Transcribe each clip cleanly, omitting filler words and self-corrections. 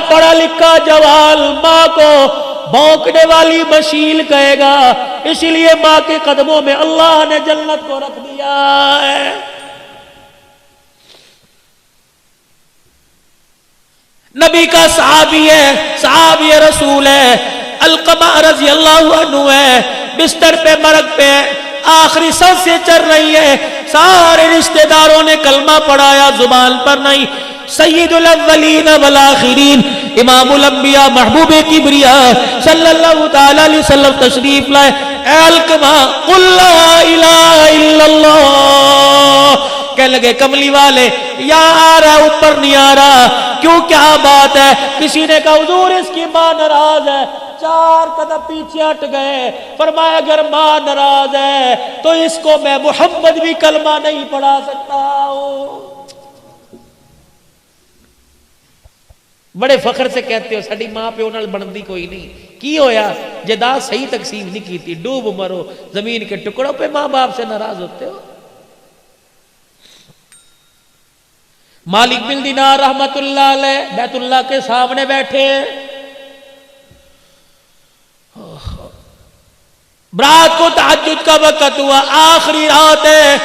پڑھا لکھا جوال ماں کو بھونکنے والی مشیل کہے گا، اسی لیے ماں کے قدموں میں اللہ نے جنت کو رکھ دیا ہے۔ نبی کا صحابی ہے، صحابی رسول ہے، علقمہ رضی اللہ عنہ ہے، بستر پہ مرگ پہ آخری سانسیں چل رہی ہے، سارے رشتہ داروں نے کلمہ پڑھایا، زبان پر نہیں۔ سید الاولین والآخرین، امام الانبیاء، محبوب کبریاء صلی اللہ تعالی علیہ وسلم تشریف لائے۔ اے علقمہ قل لا الہ الا اللہ، کہنے لگے کملی والے یہاں آ رہا ہے، اوپر نہیں آ رہا، کیوں کیا بات ہے؟ کسی نے کہا حضور اس کی ماں ناراض ہے، 4 قدم پیچھے ہٹ گئے، فرمایا اگر ماں ناراض ہے تو اس کو میں محمد بھی کلمہ نہیں پڑھا سکتا ہوں۔ بڑے فخر سے کہتے ہو ساڈی ماں پیو نال بندی کوئی نہیں، کی ہویا جائیداد صحیح تقسیم نہیں کی تھی، ڈوب مرو زمین کے ٹکڑوں پہ ماں باپ سے ناراض ہوتے ہو۔ مالک بن دینار رحمت اللہ علیہ بیت اللہ کے سامنے بیٹھے، رات کو تہجد کا وقت ہوا، آخری رات ہے،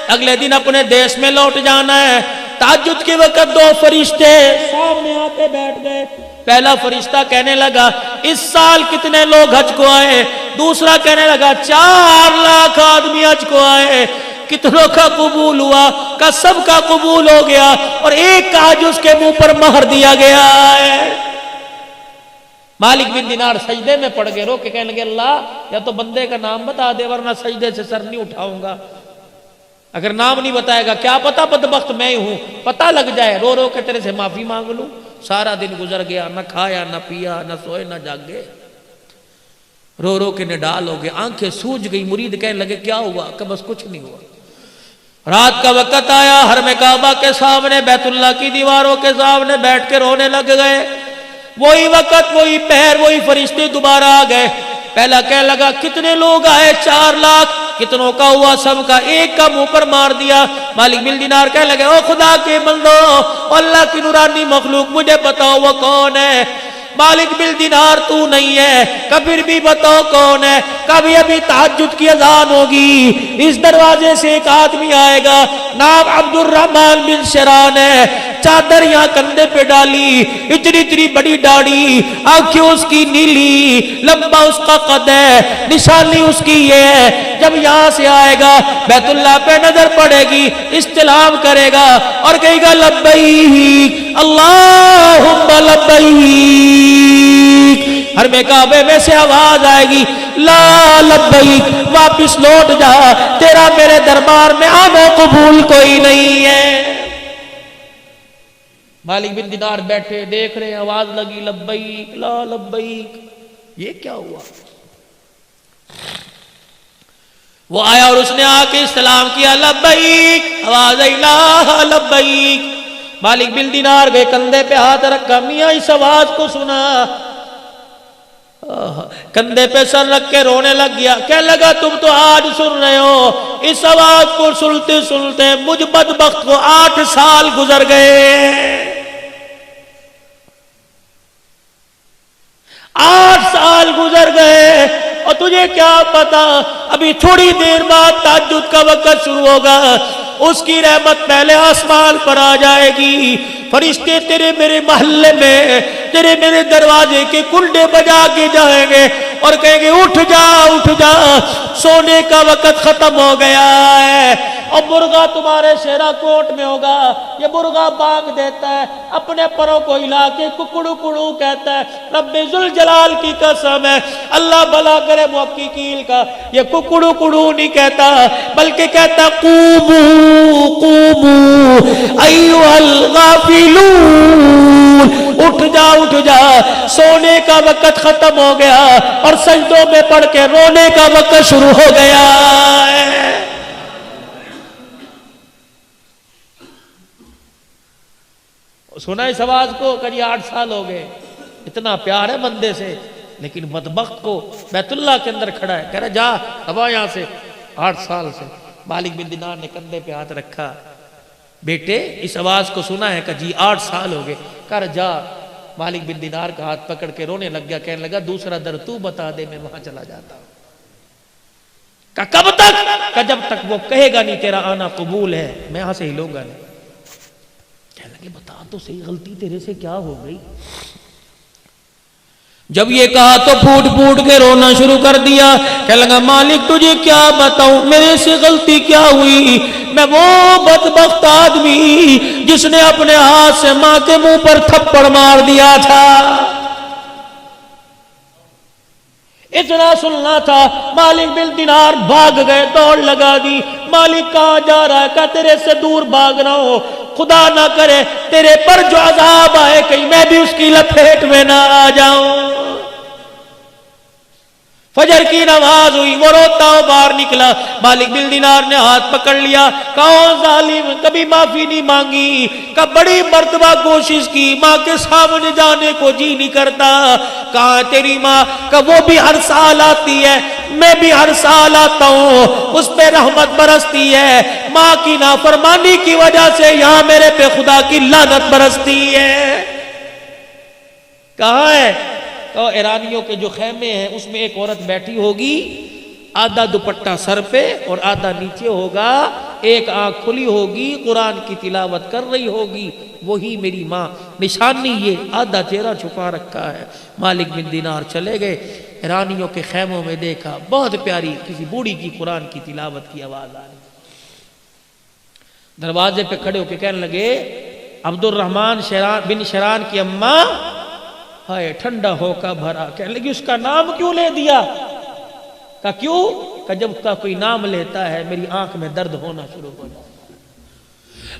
اگلے دن اپنے دیش میں لوٹ جانا ہے۔ تہجد کے وقت 2 فرشتے سامنے آتے بیٹھ گئے۔ پہلا فرشتہ کہنے لگا اس سال کتنے لوگ حج کو آئے؟ دوسرا کہنے لگا 4 لاکھ آدمی حج کو آئے، کتنوں کا قبول ہوا؟ کہ سب کا قبول ہو گیا، اور ایک کا حج اس کے منہ پر مہر دیا گیا ہے۔ مالک بن دینار سجدے میں پڑ گئے، رو کے کہنے لگے اللہ یا تو بندے کا نام بتا دے ورنہ سجدے سے سر نہیں اٹھاؤں گا۔ اگر نام نہیں بتائے گا کیا پتا بدبخت میں ہوں، پتہ لگ جائے، رو رو کے تیرے سے معافی مانگ لوں۔ سارا دن گزر گیا، نہ کھایا نہ پیا نہ سوئے نہ جاگے، رو رو کے نڈال ہو گئے، آنکھیں سوج گئی۔ مرید کہنے لگے کیا ہوا؟ کہ بس کچھ نہیں ہوا۔ رات کا وقت آیا، حرم کعبہ کے سامنے بیت اللہ کی دیواروں کے سامنے بیٹھ کے رونے لگ گئے۔ وہی وقت وہی پہر وہی فرشتے دوبارہ آ گئے۔ پہلا کہنے لگا کتنے لوگ آئے؟ 4 لاکھ۔ کتنوں کا ہوا؟ سب کا۔ ایک کا منہ پر مار دیا۔ مالک بن دینار کہنے لگے او خدا کے بندو، اللہ کی نورانی مخلوق مجھے بتاؤ وہ کون ہے؟ مالک بن دینار تو نہیں ہے، کبھی بھی بتاؤ کون ہے؟ کبھی ابھی تہجد کی اذان ہوگی، اس دروازے سے ایک آدمی آئے گا، نام عبد الرحمن بن شران ہے، چادر یہاں کندھے پہ ڈالی، اتنی اتنی بڑی داڑھی، آنکھیں اس کی نیلی، لمبا اس کا قد ہے، نشانی اس کی یہ ہے۔ جب یہاں سے آئے گا بیت اللہ پہ نظر پڑے گی، استلام کرے گا اور کہے گا لبیک اللہم لبیک۔ حرم کعبے میں سے آواز آئے گی لا لبیک، واپس لوٹ جا، تیرا میرے دربار میں آنا قبول کوئی نہیں ہے۔ مالک بن دینار بیٹھے دیکھ رہے، آواز لگی لبیک لا لبیک، یہ کیا ہوا؟ وہ آیا اور اس نے آ کے استلام کیا لبیک، آواز آئی لا لبیک۔ مالک بن دینار گئے، کندھے پہ ہاتھ رکھا، میاں اس آواز کو سنا، کندھے پہ سر رکھ کے رونے لگ گیا۔ کہنے لگا تم تو آج سن رہے ہو، اس آواز کو سنتے سنتے مجھ بدبخت کو 8 سال گزر گئے۔ 8 سال گزر گئے، اور تجھے کیا پتا ابھی تھوڑی دیر بعد تہجد کا وقت شروع ہوگا، اس کی رحمت پہلے آسمان پر آ جائے گی، فرشتے تیرے میرے محلے میں تیرے میرے دروازے کے کنڈے بجا کے جائیں گے اور کہیں گے اٹھ جا اٹھ جا، سونے کا وقت ختم ہو گیا ہے۔ اور مرغا تمہارے شیرا کوٹ میں ہوگا، یہ مرغا بانگ دیتا ہے، اپنے پروں کو ہلا کے ککڑو کڑو کہتا ہے، رب ذوالجلال کی قسم ہے، اللہ بھلا کرے محققین کا، یہ ککڑو کڑو نہیں کہتا بلکہ کہتا قومو قومو ایھا الغافلون، اٹھ جا سونے کا وقت ختم ہو گیا اور سجدوں میں پڑھ کے رونے کا وقت شروع ہو گیا ہے۔ سنا اس آواز کو کہ 8 سال ہو گئے، اتنا پیار ہے بندے سے، لیکن بدبخت کو بیت اللہ کے اندر کھڑا ہے، کہہ رہا جا اب یہاں سے، 8 سال سے۔ مالک بن دینار نے کندھے پہ ہاتھ رکھا، بیٹے اس آواز کو سنا ہے کہ جی 8 سال ہو گئے، کہہ رہا جا۔ مالک بن دینار کا ہاتھ پکڑ کے رونے لگ گیا، کہنے لگا دوسرا در تو بتا دے، میں وہاں چلا جاتا ہوں۔ کہا کب تک؟ کہا جب تک وہ کہے گا نہیں تیرا آنا قبول ہے، میں یہاں سے ہلوں گا نہیں۔ کہنے لگے بتا تو صحیح غلطی تیرے سے کیا ہو گئی؟ جب یہ کہا تو پھوٹ پھوٹ کے رونا شروع کر دیا، کہنے لگا مالک تجھے کیا بتاؤں، میرے سے غلطی کیا ہوئی؟ میں وہ بدبخت آدمی جس نے اپنے ہاتھ سے ماں کے منہ پر تھپڑ مار دیا تھا۔ اتنا سننا تھا، مالک بن دینار بھاگ گئے، دوڑ لگا دی۔ مالک کہاں جا رہا ہے؟ کہا تیرے سے دور بھاگ رہا ہوں، خدا نہ کرے تیرے پر جو عذاب آئے کہیں میں بھی اس کی لپیٹ میں نہ آ جاؤں۔ فجر کی نماز ہوئی، وہ روتا ہو باہر نکلا، مالک بن دینار نے ہاتھ پکڑ لیا، کہا ظالم کبھی معافی نہیں مانگی، کہا بڑی مرتبہ کوشش کی، ماں کے سامنے جانے کو جی نہیں کرتا۔ کہا تیری ماں؟ کہا وہ بھی ہر سال آتی ہے، میں بھی ہر سال آتا ہوں، اس پہ رحمت برستی ہے، ماں کی نافرمانی کی وجہ سے یہاں میرے پہ خدا کی لعنت برستی ہے۔ کہاں ہے؟ ایرانیوں کے جو خیمے ہیں اس میں ایک عورت بیٹھی ہوگی، آدھا دوپٹہ سر پہ اور آدھا نیچے ہوگا، ایک آنکھ کھلی ہوگی، قرآن کی تلاوت کر رہی ہوگی، وہی میری ماں۔ نشانی یہ آدھا چہرہ چھپا رکھا ہے۔ مالک بن دینار چلے گئے، ایرانیوں کے خیموں میں دیکھا، بہت پیاری کسی بوڑھی کی قرآن کی تلاوت کی آواز آ رہی۔ دروازے پہ کھڑے ہو کے کہنے لگے عبد الرحمن بن شران کی اماں، ہائے ٹھنڈا ہو کا بھرا۔ کہنے لگی اس کا نام کیوں لے دیا؟ کہا کیوں؟ کہ جب کا کوئی نام لیتا ہے میری آنکھ میں درد ہونا شروع ہو جاتا ہے۔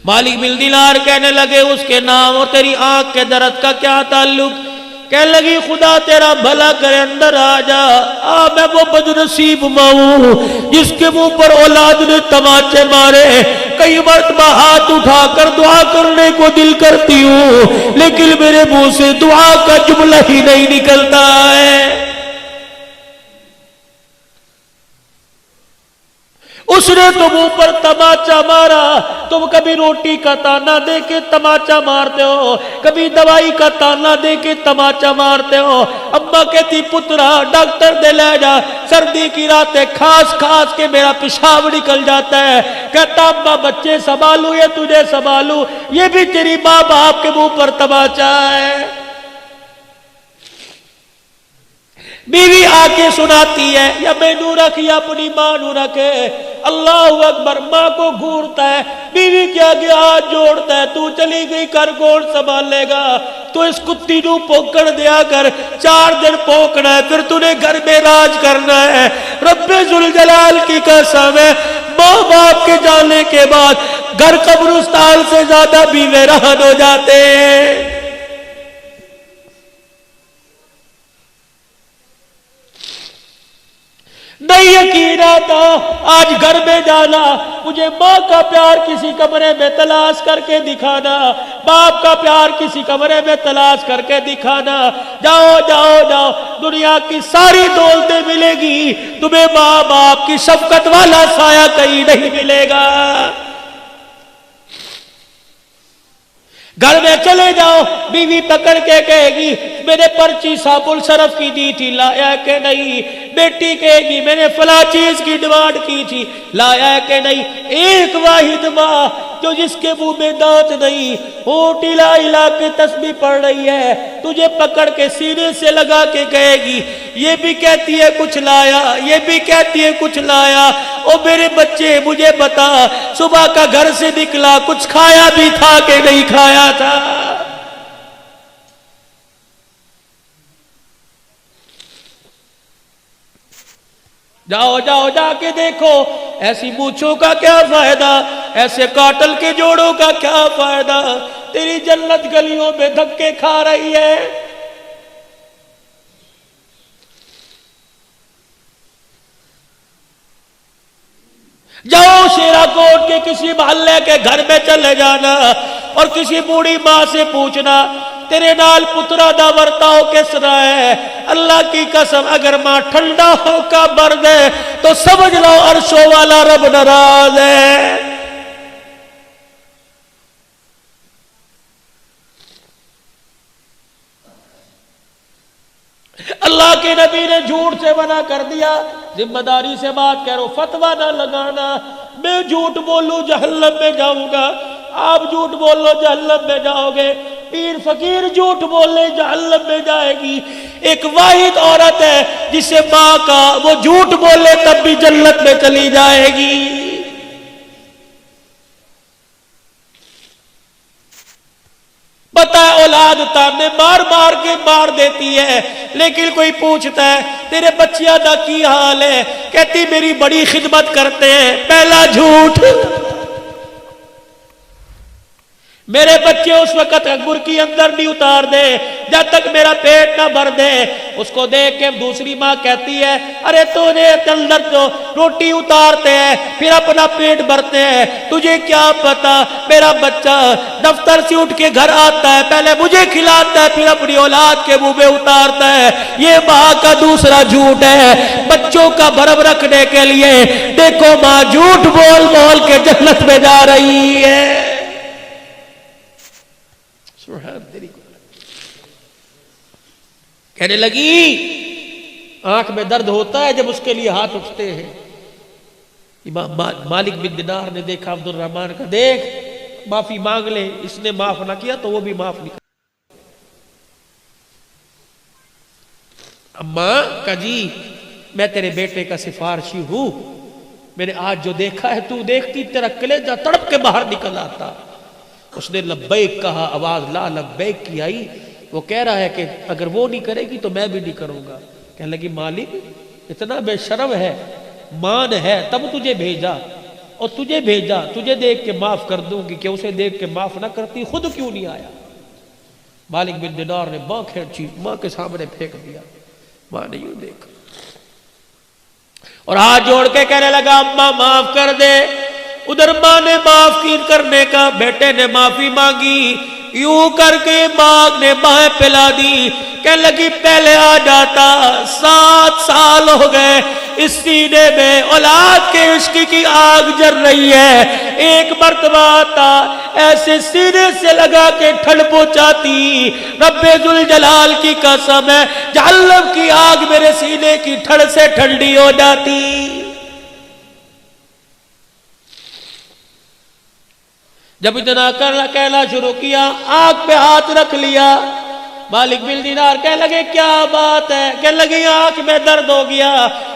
مالک بن دینار کہنے لگے اس کے نام اور تیری آنکھ کے درد کا کیا تعلق؟ کہنے لگی خدا تیرا بھلا کرے اندر آ جا، میں وہ بدنصیب ماں ہوں جس کے منہ پر اولاد نے تماچے مارے، کئی مرتبہ ہاتھ اٹھا کر دعا کرنے کو دل کرتی ہوں لیکن میرے منہ سے دعا کا جملہ ہی نہیں نکلتا ہے۔ اس نے تم اوپر تماچا مارا، تم کبھی روٹی کا تانا دے کے تماچا مارتے ہو، کبھی دوائی کا تانا دے کے تماچا مارتے ہو۔ اماں کہتی پترا ڈاکٹر دے لے جا، سردی کی راتیں کھاس کھاس کے میرا پیشاب نکل جاتا ہے۔ کہتا اماں بچے سنبھالوں یا تجھے سنبھالوں؟ یہ بھی تیری ماں باپ کے منہ پر تماچا ہے۔ بیوی آ کے سناتی ہے، یا میں نو رکھ یا اپنی ماں نو رکھے، اللہ اکبر، ماں کو گھورتا ہے، بیوی کے آگے ہاتھ جوڑتا ہے، تو چلی گئی کر کون سنبھال لے گا؟ تو اس کتی نو پوکڑ دیا کر، 4 دن پوکڑا ہے، پھر تو نے گھر میں راج کرنا ہے۔ رب ذوالجلال کی قسم ہے، ماں باپ کے جانے کے بعد گھر قبرستان سے زیادہ بھی ویران ہو جاتے ہیں۔ نہیں یقین آتا آج گھر میں جانا، مجھے ماں کا پیار کسی کمرے میں تلاش کر کے دکھانا، باپ کا پیار کسی کمرے میں تلاش کر کے دکھانا۔ جاؤ جاؤ جاؤ، دنیا کی ساری دولتیں ملے گی، تمہیں ماں باپ کی شفقت والا سایہ کہیں نہیں ملے گا۔ گھر میں چلے جاؤ، بیوی پکڑ کے کہے گی میں نے پرچی صابن صرف کی دی تھی، لایا کہ نہیں؟ بیٹی کہے گی میں نے فلاں چیز کی ڈیمانڈ کی تھی، لایا کہ نہیں؟ ایک واحد ماں جو جس کے منہ میں دانت نہیں، ہونٹ ہلا ہلا کے تسبیح پڑھ رہی ہے، تجھے پکڑ کے سینے سے لگا کے کہے گی یہ بھی کہتی ہے کچھ لایا، یہ بھی کہتی ہے کچھ لایا۔ او میرے بچے مجھے بتا، صبح کا گھر سے نکلا کچھ کھایا بھی تھا کہ نہیں کھایا تھا؟ جاؤ جاؤ جا کے دیکھو، ایسی مونچھوں کا کیا فائدہ، ایسے کاٹل کے جوڑوں کا کیا فائدہ، تیری جنت گلیوں میں دھکے کھا رہی ہے۔ جاؤ شیرا کوٹ کے کسی محلے کے گھر میں چلے جانا اور کسی بوڑھی ماں سے پوچھنا تیرے نال پترا دا ورتاؤ کس طرح ہے؟ اللہ کی قسم اگر ماں ٹھنڈا ہو کا برد ہے تو سمجھ لو عرشوں والا رب ناراض ہے۔ اللہ کے نبی نے جھوٹ سے منع کر دیا، ذمہ داری سے بات کرو، فتویٰ نہ لگانا۔ میں جھوٹ بولوں جہنم میں جاؤں گا، آپ جھوٹ بولو جہنم میں جاؤ گے، پیر فقیر جھوٹ بولے جہنم میں جائے گی۔ ایک واحد عورت ہے جسے ماں کا وہ جھوٹ بولے تب بھی جنت میں چلی جائے گی۔ پتہ ہے اولاد تانے مار مار کے مار دیتی ہے، لیکن کوئی پوچھتا ہے تیرے بچیاں دا کی حال ہے، کہتی میری بڑی خدمت کرتے ہیں۔ پہلا جھوٹ، میرے بچے اس وقت برکی اندر نہیں اتار دے جب تک میرا پیٹ نہ بھر دے۔ اس کو دیکھ کے دوسری ماں کہتی ہے ارے تو نے اندر تو روٹی اتارتے ہیں پھر اپنا پیٹ بھرتے ہیں، تجھے کیا پتا میرا بچہ دفتر سے اٹھ کے گھر آتا ہے پہلے مجھے کھلاتا ہے پھر اپنی اولاد کے منہ میں اتارتا ہے۔ یہ ماں کا دوسرا جھوٹ ہے بچوں کا بھرم رکھنے کے لیے۔ دیکھو ماں جھوٹ بول بول کے جنت میں جا رہی ہے۔ کہنے لگی آنکھ میں درد ہوتا ہے جب اس کے لیے ہاتھ اٹھتے ہیں۔ امام مالک بن دینار نے دیکھا عبد الرحمن کا، دیکھ معافی مانگ لے، اس نے معاف نہ کیا تو وہ بھی معاف نہیں کر۔ اماں کا جی میں تیرے بیٹے کا سفارشی ہوں، میں نے آج جو دیکھا ہے تو دیکھتی تیرا کلیجہ تڑپ کے باہر نکل آتا۔ اس نے لبیک کہا، آواز لا لبیک کی آئی۔ وہ کہہ رہا ہے کہ اگر وہ نہیں کرے گی تو میں بھی نہیں کروں گا۔ کہنے لگی مالک اتنا بے شرم ہے، مان ہے تب تجھے بھیجا، اور تجھے بھیجا تجھے دیکھ کے معاف کر دوں گی کہ اسے دیکھ کے معاف نہ کرتی خود کیوں نہیں آیا۔ مالک بن دینار نے ماں کھینچی، ماں کے سامنے پھینک دیا۔ ماں نے یوں دیکھا اور ہاتھ جوڑ کے کہنے لگا اماں معاف کر دے۔ ادھر ماں نے معاف کی کرنے کا، بیٹے نے معافی مانگی، یوں کر کے ماں نے بائیں پلا دی۔ کہنے لگی پہلے آ جاتا، 7 سال ہو گئے اس سینے میں اولاد کے عشق کی آگ جل رہی ہے، ایک مرتبہ آتا ایسے سینے سے لگا کے ٹھنڈ پہنچاتی۔ رب ذوالجلال کی قسم ہے جہنم کی آگ میرے سینے کی ٹھنڈ سے ٹھنڈی ہو جاتی۔ جب اتنا کہنا شروع کیا آنکھ پہ ہاتھ رکھ لیا۔ مالک بن دینار کہنے لگے کیا بات ہے؟ کہنے لگے آنکھ میں درد ہو گیا۔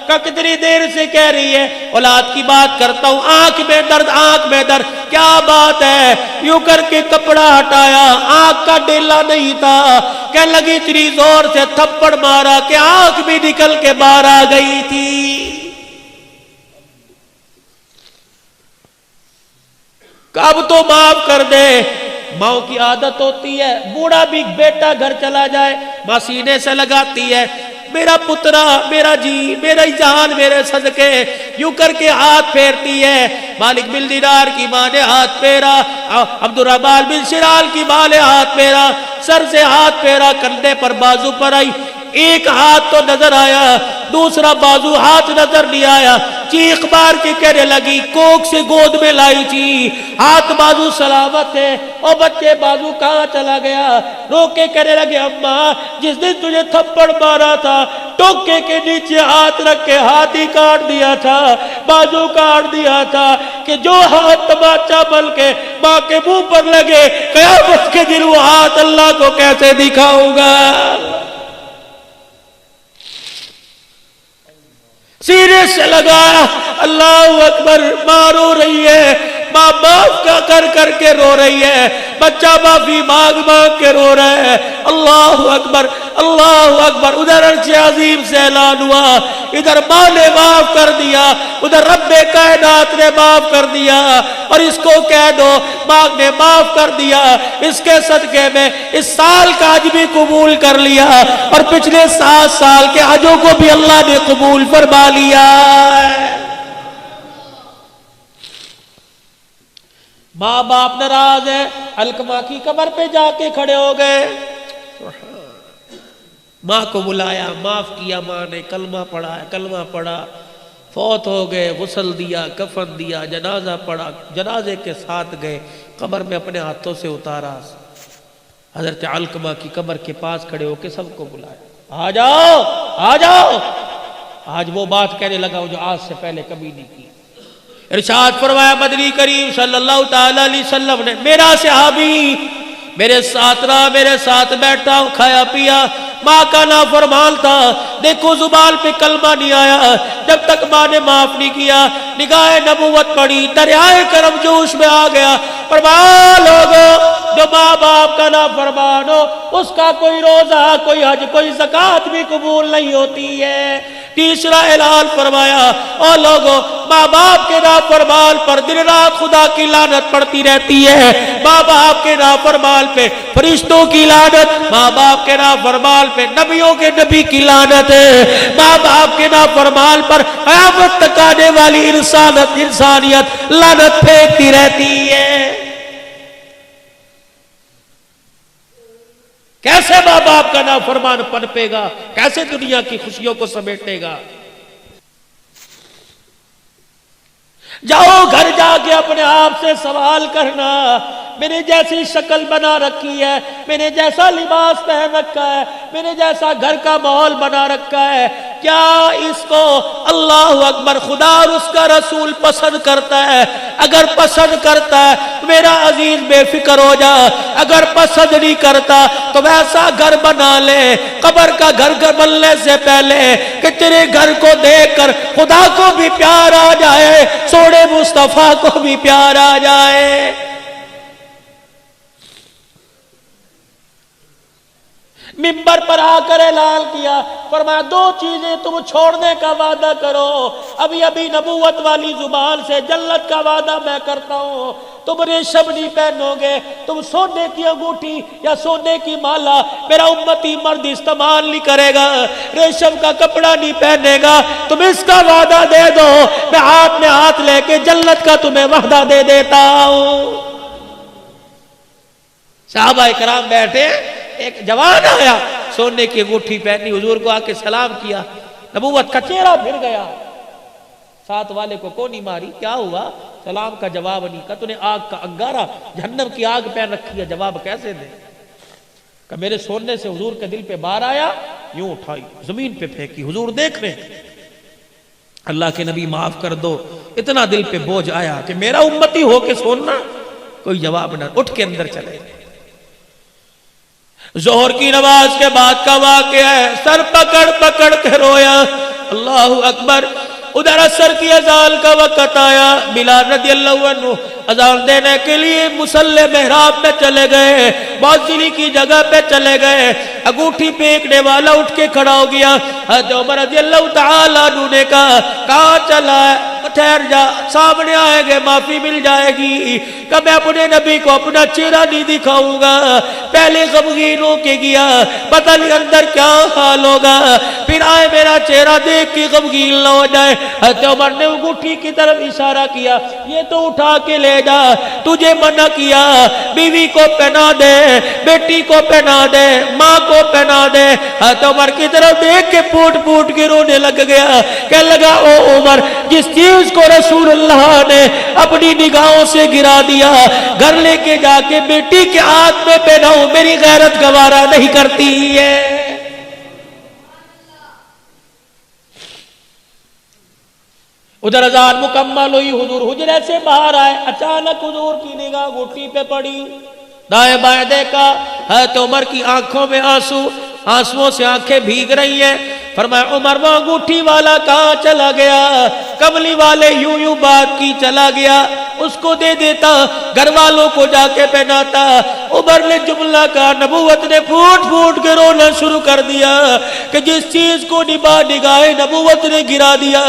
کہ کتنی دیر سے کہہ رہی ہے اولاد کی بات کرتا ہوں، آنکھ میں درد آنکھ میں درد، کیا بات ہے؟ یوں کر کے کپڑا ہٹایا، آنکھ کا ڈیلا نہیں تھا۔ کہنے لگی اتنی زور سے تھپڑ مارا کہ آنکھ بھی نکل کے باہر آ گئی تھی۔ اب تو معاف کر دے۔ ماں کی عادت ہوتی ہے بوڑھا بھی بیٹا گھر چلا جائے ماں سینے سے لگاتی ہے، میرا پترا میرا جی میرا جان میرے صدقے، یوں کر کے ہاتھ پھیرتی ہے۔ مالک بن دینار کی ماں نے ہاتھ پھیرا، عبد الرحمن بن شرال کی ماں نے ہاتھ پھیرا، سر سے ہاتھ پھیرا، کندھے پر بازو پر آئی، ایک ہاتھ تو نظر آیا دوسرا بازو ہاتھ نظر نہیں آیا۔ چیخ مار کے کہنے لگی کوک سے گود میں لائی تھی، ہاتھ بازو سلامت ہے، اور بچے بازو کہاں چلا گیا؟ رو کے کہنے لگے اماں جس دن تجھے تھپڑ مارا تھا ٹوکے کے نیچے ہاتھ رکھ کے ہاتھ ہی کاٹ دیا تھا، بازو کاٹ دیا تھا، کہ جو ہاتھ تماچا بن کے ماں کے منہ پر لگے قیامت کے دن وہ ہاتھ اللہ کو کیسے دکھاؤں گا؟ سینے سے لگایا، اللہ اکبر، ماں رو رہی ہے، ماں معاف کر کر کے رو رہی ہے، بچہ معافی مانگ مانگ کے رو رہا ہے۔ اللہ اکبر اللہ اکبر، ادھر عرش عظیم سے اعلان ہوا، ادھر ماں نے معاف کر دیا، ادھر رب کائنات نے معاف کر دیا، اور اس کو کہہ دو ماں نے معاف کر دیا، اس کے صدقے میں اس سال کا حج بھی قبول کر لیا، اور پچھلے 7 سال کے حجوں کو بھی اللہ نے قبول فرما لیا۔ ماں باپ ناراض ہے، علقمہ کی قبر پہ جا کے کھڑے ہو گئے، ماں کو بلایا، معاف کیا، ماں نے کلمہ پڑھا، کلمہ پڑھا، فوت ہو گئے، غسل دیا، کفن دیا، جنازہ پڑھا، جنازے کے ساتھ گئے، قبر میں اپنے ہاتھوں سے اتارا، حضرت علقمہ کی قبر کے پاس کھڑے ہو کے سب کو بلایا، آ جاؤ آ جاؤ. آج وہ بات کہنے لگا جو آج سے پہلے کبھی نہیں کی. ارشاد فرمایا مدنی کریم صلی اللہ تعالی علیہ وسلم نے, میرا صحابی میرے ساتھ رہا, میرے ساتھ بیٹھا, کھایا پیا, ماں کا نافرمان تھا, دیکھو زبان پہ کلمہ نہیں آیا جب تک ماں نے معاف نہیں کیا. نگاہ نبوت پڑی, دریائے کرم جوش میں آ گیا. فرمایا لوگوں جو ماں باپ کا نافرمان ہو اس کا کوئی روزہ, کوئی حج, کوئی زکوٰۃ بھی قبول نہیں ہوتی ہے. تیسرا اعلان فرمایا, اور لوگوں ماں باپ کے نافرمان پر دن رات خدا کی لعنت پڑتی رہتی ہے. ماں باپ کے نافرمان پہ فرشتوں کی لعنت, ماں باپ کے نافرمان پہ نبیوں کے نبی کی لعنت ہے. ماں باپ کے نافرمان پر قیامت تک آنے والی انسانیت لعنت پھینکتی رہتی ہے. کیسے ماں باپ کا نافرمان پنپے گا, کیسے دنیا کی خوشیوں کو سمیٹے گا. جاؤ گھر جا کے اپنے آپ سے سوال کرنا, میں نے جیسی شکل بنا رکھی ہے, میں نے جیسا لباس پہن رکھا ہے, میں نے جیسا گھر کا ماحول بنا رکھا ہے, کیا اس کو اللہ اکبر خدا اور اس کا رسول پسند کرتا ہے؟ اگر پسند کرتا ہے میرا عزیز بے فکر ہو جا, اگر پسند نہیں کرتا تو ویسا گھر بنا لے قبر کا گھر بننے سے پہلے کہ تیرے گھر کو دیکھ کر خدا کو بھی پیار آ جائے, سوڑے مصطفیٰ کو بھی پیار آ جائے. منبر پر آ کر اعلان کیا, فرمایا دو چیزیں تم چھوڑنے کا وعدہ کرو. ابھی ابھی نبوت والی زبان سے جنت کا وعدہ میں کرتا ہوں, تم ریشم نہیں پہنو گے, تم سونے کی انگوٹھی یا سونے کی مالا میرا امتی مرد استعمال نہیں کرے گا, ریشم کا کپڑا نہیں پہنے گا. تم اس کا وعدہ دے دو, میں ہاتھ لے کے جنت کا تمہیں وعدہ دے دیتا ہوں. صحابہ کرام بیٹھے, ایک جوان آیا, سونے کی انگوٹھی پہنی, حضور کو آ کے سلام کیا, نبوت کا چہرہ پھر گیا. ساتھ والے کو کونی ماری, کیا ہوا؟ سلام کا جواب نہیں. کہا تو نے آگ کا انگارہ, جہنم کی آگ پہن رکھی ہے, جواب کیسے دے؟ کہ میرے سونے سے حضور کے دل پہ بار آیا, یوں اٹھائی زمین پہ پھینکی, حضور دیکھ رہے, اللہ کے نبی معاف کر دو, اتنا دل پہ بوجھ آیا کہ میرا امتی ہو کے سننا. کوئی جواب نہ, اٹھ کے اندر چلے. ظہر کی نماز کے بعد کا واقعہ ہے, سر پکڑ پکڑ کے رویا, اللہ اکبر. ادھر عصر کی اذان کا وقت آیا, بلال رضی اللہ عنہ اذان دینے کے لیے مصلی محراب پہ چلے گئے, موذنی کی جگہ پہ چلے گئے. انگوٹھی پھینکنے والا اٹھ کے کھڑا ہو گیا. حضرت عمر رضی اللہ تعالیٰ عنہ نے کہا, کہاں چلا ہے؟ ٹھہر جا, سامنے آئے گے معافی مل جائے گی. کہ میں اپنے نبی کو اپنا چہرہ نہیں دکھاؤں گا. پہلے غمگین ہو کے گیا, پتہ نہیں اندر کیا حال ہوگا, پھر آئے میرا چہرہ دیکھ کے غمگین نہ ہو جائے. حضرت عمر نے انگوٹھی کی طرف اشارہ کیا, یہ تو اٹھا کے لے جا, تجھے منع کیا, بیوی کو پہنا دے, بیٹی کو پہنا دے, ماں کو پہنا دے. حضرت عمر کی طرف دیکھ کے پھوٹ پھوٹ کے رونے لگ گیا. کہنے لگا, او عمر, جس چیز کو رسول اللہ نے اپنی نگاہوں سے گرا دیا, گھر لے کے جا کے بیٹی کے ہاتھ میں پہناؤں, میری غیرت گوارا نہیں کرتی ہے. ادھر اذان مکمل ہوئی, حضور حجرے سے باہر آئے, اچانک حضور کی نگاہ گھٹی پہ پڑی, دائیں بائیں دیکھا, حضرت عمر کی آنکھوں میں آنسو, آنسوؤں سے آنکھیں بھیگ رہی ہیں. فرمایا, عمر وہ انگوٹھی والا کہاں چلا گیا؟ کملی والے یوں یوں بات کی چلا گیا, اس کو دے دیتا, گھر والوں کو جا کے پہناتا. عمر نے جملہ کہا, نبوت نے پھوٹ پھوٹ کے رونا شروع کر دیا کہ جس چیز کو نگاہ نبوت نے گرا دیا,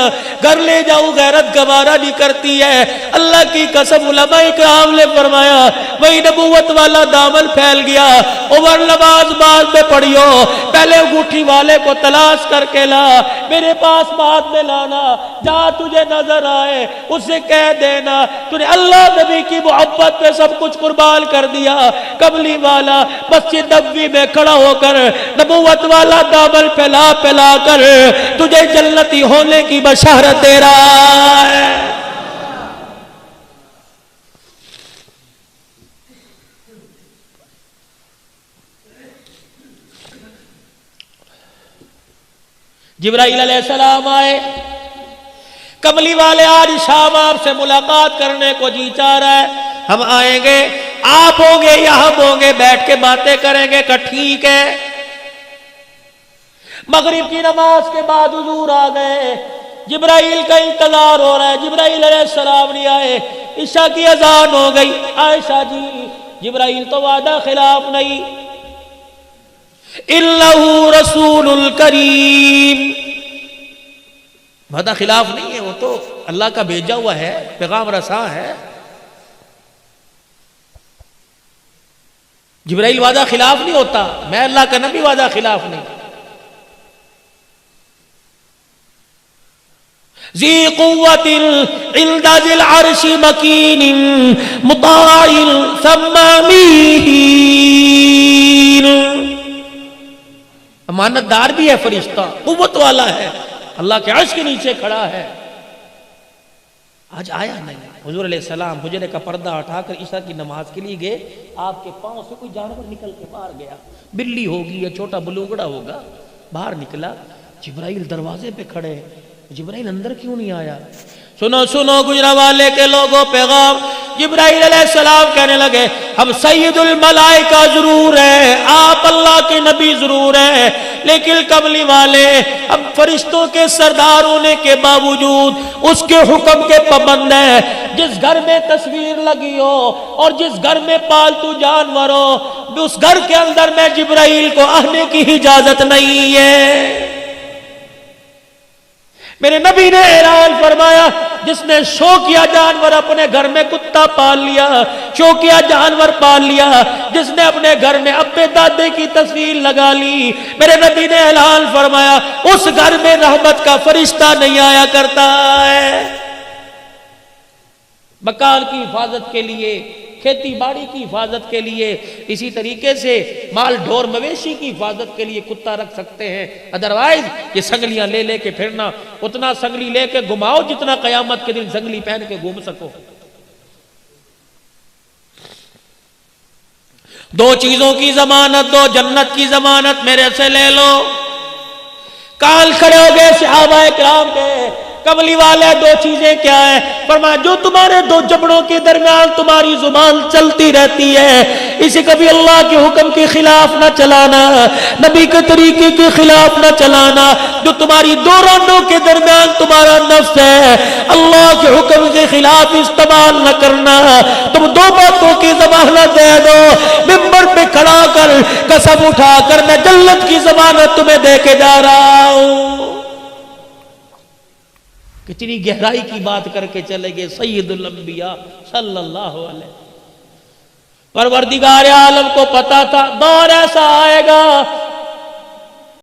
گھر لے جاؤ غیرت گوارا نہیں کرتی ہے. اللہ کی قسم, علماء کرام نے فرمایا, وہی نبوت والا دامن پھیل گیا. عمر, نماز بعد میں پڑھیو, پہلے انگوٹھی والے کو تلاش کر کے لا, میرے پاس بعد میں لانا. جہاں تجھے نظر آئے اسے کہہ دینا تو نے اللہ نبی کی محبت پہ سب کچھ قربان کر دیا. کملی والا مسجد نبوی میں کھڑا ہو کر نبوت والا دامن پھیلا پھیلا کر تجھے جنتی ہونے کی بشارت دے رہا ہے. جبرائیل علیہ السلام آئے، کملی والے آج شام آپ سے ملاقات کرنے کو جی چاہ رہا ہے، ہم آئیں گے، آپ ہوں گے یا ہم ہوں گے، بیٹھ کے باتیں کریں گے کہ ٹھیک ہے۔ مغرب کی نماز کے بعد حضور آ گئے، جبرائیل کا انتظار ہو رہا ہے، جبرائیل علیہ السلام نہیں آئے، عشاء کی اذان ہو گئی۔ عائشہ جی جبرائیل تو وعدہ خلاف نہیں، اِنَّهُ رَسُولٌ کریم، وعدہ خلاف نہیں ہے، وہ تو اللہ کا بھیجا ہوا ہے، پیغام رساں ہے۔ جبرائیل وعدہ خلاف نہیں ہوتا، میں اللہ کا نبی وعدہ خلاف نہیں۔ ذی قوت عند ذی العرش مکین مطاع ثم امین، امانت دار بھی ہے فرشتہ، قوت والا ہے، اللہ کے عرش کے نیچے کھڑا ہے۔ آج آیا نہیں۔ حضور علیہ السلام حجرے کا پردہ اٹھا کر عشاء کی نماز کے لیے گئے، آپ کے پاؤں سے کوئی جانور نکل کے باہر گیا، بلی ہوگی یا چھوٹا بلوگڑا ہوگا، باہر نکلا، جبرائیل دروازے پہ کھڑے، جبرائیل اندر کیوں نہیں آیا؟ سنو سنو گجرانوالے کے لوگوں، پیغام جبرائیل علیہ السلام کہنے لگے، ہم سید الملائکہ ضرور ہیں، آپ اللہ کے نبی ضرور ہیں، لیکن کملی والے ہم فرشتوں کے سردار ہونے کے باوجود اس کے حکم کے پابند ہیں۔ جس گھر میں تصویر لگی ہو اور جس گھر میں پالتو جانور ہو، اس گھر کے اندر میں جبرائیل کو آنے کی اجازت نہیں ہے۔ میرے نبی نے اعلان فرمایا، جس نے شوقیہ جانور اپنے گھر میں کتا پال لیا، شوقیہ جانور پال لیا، جس نے اپنے گھر میں ابے دادے کی تصویر لگا لی، میرے نبی نے اعلان فرمایا اس گھر میں رحمت کا فرشتہ نہیں آیا کرتا ہے۔ مکان کی حفاظت کے لیے، کھیتی باڑی کی حفاظت کے لیے، اسی طریقے سے مال ڈھور مویشی کی حفاظت کے لیے کتا رکھ سکتے ہیں، ادروائز یہ سنگلیاں لے لے کے پھرنا، اتنا سنگلی لے کے گھماؤ جتنا قیامت کے دن سنگلی پہن کے گھوم سکو۔ دو چیزوں کی ضمانت دو، جنت کی ضمانت میرے سے لے لو۔ کال کھڑے ہو گئے صحابہ کرام کے، کملی والے دو چیزیں کیا ہیں؟ فرمایا جو تمہارے دو جبڑوں کے درمیان تمہاری زبان چلتی رہتی ہے، اسے کبھی اللہ کے حکم کے خلاف نہ چلانا، نبی کے طریقے کے خلاف نہ چلانا۔ جو تمہاری دو رانوں کے درمیان تمہارا نفس ہے، اللہ کے حکم کے خلاف استعمال نہ کرنا۔ تم دو باتوں کی ضمانت دے دو، ممبر پہ کھڑا کر قسم اٹھا کر میں جنت کی ضمانت تمہیں دے کے جا رہا ہوں۔ کتنی گہرائی کی بات کر کے چلے گئے سید الانبیاء صلی اللہ علیہ وسلم۔ پروردگار عالم کو پتا تھا دور ایسا آئے گا